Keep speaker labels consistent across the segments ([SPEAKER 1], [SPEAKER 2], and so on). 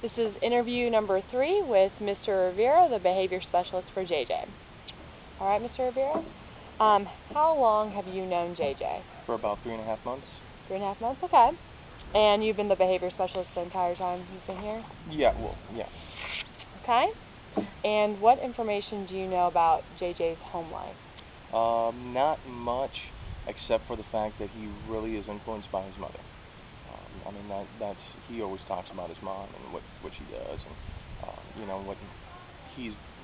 [SPEAKER 1] This is interview number 3 with Mr. Rivera, the behavior specialist for JJ. All right, Mr. Rivera. How long have you known JJ?
[SPEAKER 2] For about 3.5 months.
[SPEAKER 1] 3.5 months, okay. And you've been the behavior specialist the entire time he's been here?
[SPEAKER 2] Yeah.
[SPEAKER 1] Okay. And what information do you know about JJ's home life?
[SPEAKER 2] Not much, except for the fact that he really is influenced by his mother. He always talks about his mom and what she does, and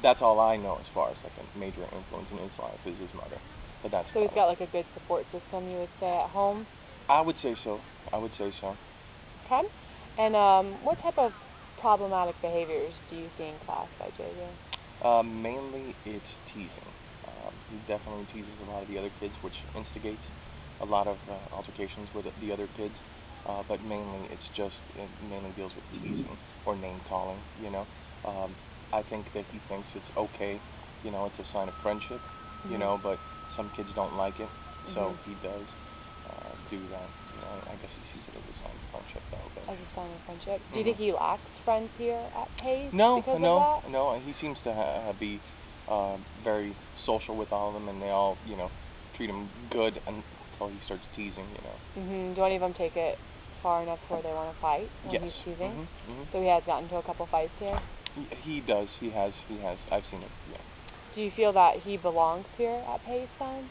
[SPEAKER 2] that's all I know as far as like a major influence in his life is his mother. But that's
[SPEAKER 1] so he's got like a good support system, you would say, at home?
[SPEAKER 2] I would say so.
[SPEAKER 1] Okay. And what type of problematic behaviors do you see in class by JJ?
[SPEAKER 2] Mainly it's teasing. He definitely teases a lot of the other kids, which instigates a lot of altercations with the other kids. But mainly it mainly deals with teasing or name calling. I think that he thinks it's okay. It's a sign of friendship.
[SPEAKER 1] Mm-hmm.
[SPEAKER 2] But some kids don't like it, so he does do that. I guess he sees it as a sign of friendship, though. But
[SPEAKER 1] as a sign of friendship. Do you think he lacks friends here at Pace
[SPEAKER 2] No.
[SPEAKER 1] because of that?
[SPEAKER 2] No. He seems to be very social with all of them, and they all, treat him good until he starts teasing.
[SPEAKER 1] Mm-hmm. Do any of them take it far enough where they want to fight when
[SPEAKER 2] Yes.
[SPEAKER 1] he's teasing?
[SPEAKER 2] Mm-hmm.
[SPEAKER 1] So he has gotten into a couple fights here?
[SPEAKER 2] He does. He has. I've seen it, yeah.
[SPEAKER 1] Do you feel that he belongs here at Pace then?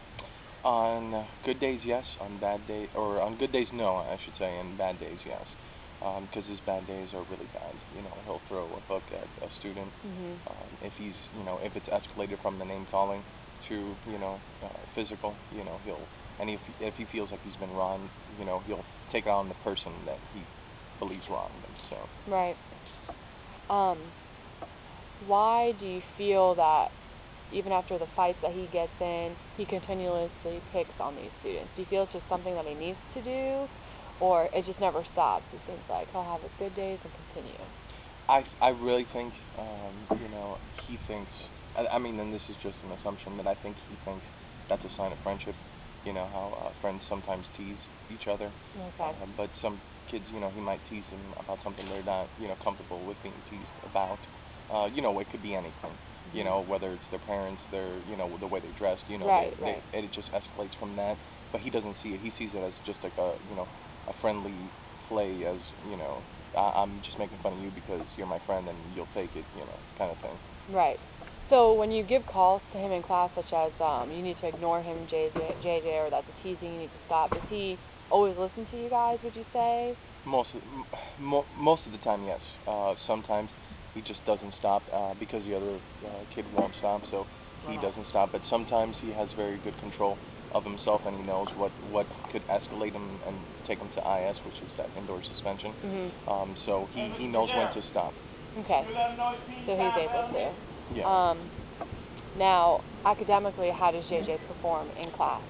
[SPEAKER 2] On good days, yes. On bad days, or on good days, no, I should say. And bad days, yes. Because his bad days are really bad. He'll throw a book at a student.
[SPEAKER 1] Mm-hmm.
[SPEAKER 2] If it's escalated from the name calling to, physical, and if he feels like he's been wronged, he'll take it on the person that he believes wronged him. So.
[SPEAKER 1] Right. Why do you feel that even after the fights that he gets in, he continuously picks on these students? Do you feel it's just something that he needs to do, or it just never stops? It seems like he'll have his good days and continue.
[SPEAKER 2] I really think, he thinks, and this is just an assumption, but I think he thinks that's a sign of friendship. How friends sometimes tease each other.
[SPEAKER 1] Okay.
[SPEAKER 2] But some kids, he might tease them about something they're not, comfortable with being teased about. It could be anything. Whether it's their parents, the way they're dressed,
[SPEAKER 1] Right.
[SPEAKER 2] it just escalates from that. But he doesn't see it. He sees it as just like a friendly play, as, I'm just making fun of you because you're my friend and you'll take it, kind of thing.
[SPEAKER 1] Right. So when you give calls to him in class, such as you need to ignore him, JJ, or that's a teasing, you need to stop, does he always listen to you guys, would you say?
[SPEAKER 2] Most of the time, yes. Sometimes he just doesn't stop because the other kid won't stop, so he doesn't stop. But sometimes he has very good control of himself, and he knows what could escalate him and take him to IS, which is that indoor suspension.
[SPEAKER 1] Mm-hmm.
[SPEAKER 2] So he knows when to stop.
[SPEAKER 1] Okay. So he's able to.
[SPEAKER 2] Yeah.
[SPEAKER 1] Now, academically, how does JJ perform in class?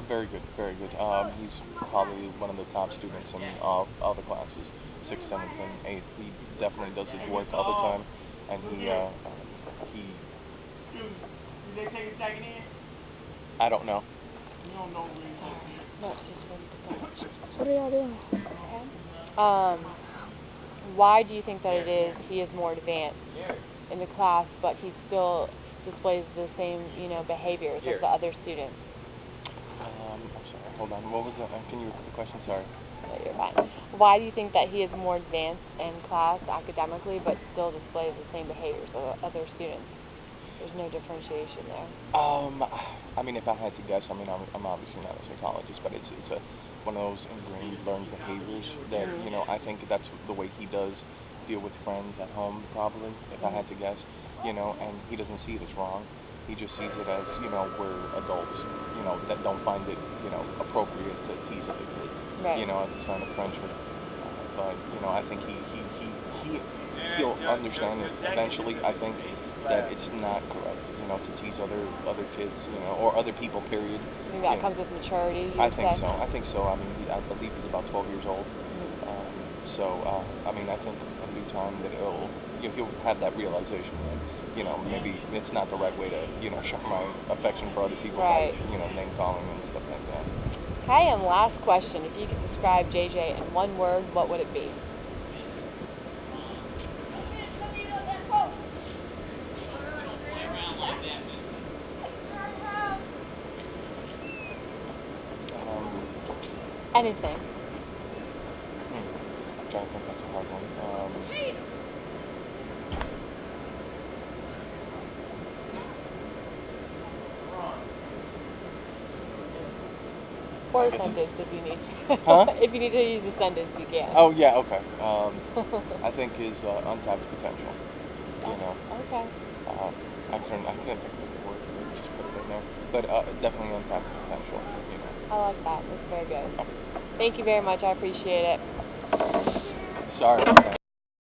[SPEAKER 2] Very good, very good. He's probably one of the top students in all the classes, 6th, 7th, and 8th. He definitely does his work all the time, and I don't know.
[SPEAKER 3] You don't know where
[SPEAKER 1] What are y'all doing? Okay. Why do you think that it is he is more advanced in the class, but he still displays the same, behaviors as the other students?
[SPEAKER 2] I'm sorry. Hold on. What was that? Can you repeat the question? Sorry.
[SPEAKER 1] No, you're fine. Why do you think that he is more advanced in class academically, but still displays the same behaviors of other students? There's no differentiation there.
[SPEAKER 2] If I had to guess, I'm obviously not a psychologist, but it's one of those ingrained learned behaviors that, I think that's the way he does deal with friends at home, probably, if I had to guess, and he doesn't see it as wrong. He just sees it as, we're adults, that don't find it, appropriate to tease other kids,
[SPEAKER 1] Right.
[SPEAKER 2] As a sign of friendship. But, I think he'll understand it eventually. I think that it's not correct, to tease other kids, or other people, period.
[SPEAKER 1] I think that comes with maturity,
[SPEAKER 2] I think so. I believe he's about 12 years old. I think in due time that he'll have that realization that, maybe it's not the right way to, show my affection for other people,
[SPEAKER 1] right,
[SPEAKER 2] by, name calling and stuff like that.
[SPEAKER 1] Okay, and last question. If you could describe JJ in one word, what would it be? Anything.
[SPEAKER 2] I'm trying to think. That's a hard one.
[SPEAKER 1] Or a sentence if you need to.
[SPEAKER 2] Huh?
[SPEAKER 1] If you need to use a sentence, you can.
[SPEAKER 2] Oh yeah, okay. I think is untapped potential. You know.
[SPEAKER 1] Okay.
[SPEAKER 2] I can't think of the word. Just put it in there. But definitely untapped potential. You know.
[SPEAKER 1] I like that. That's very good. Thank you very much. I appreciate it.
[SPEAKER 2] Sorry.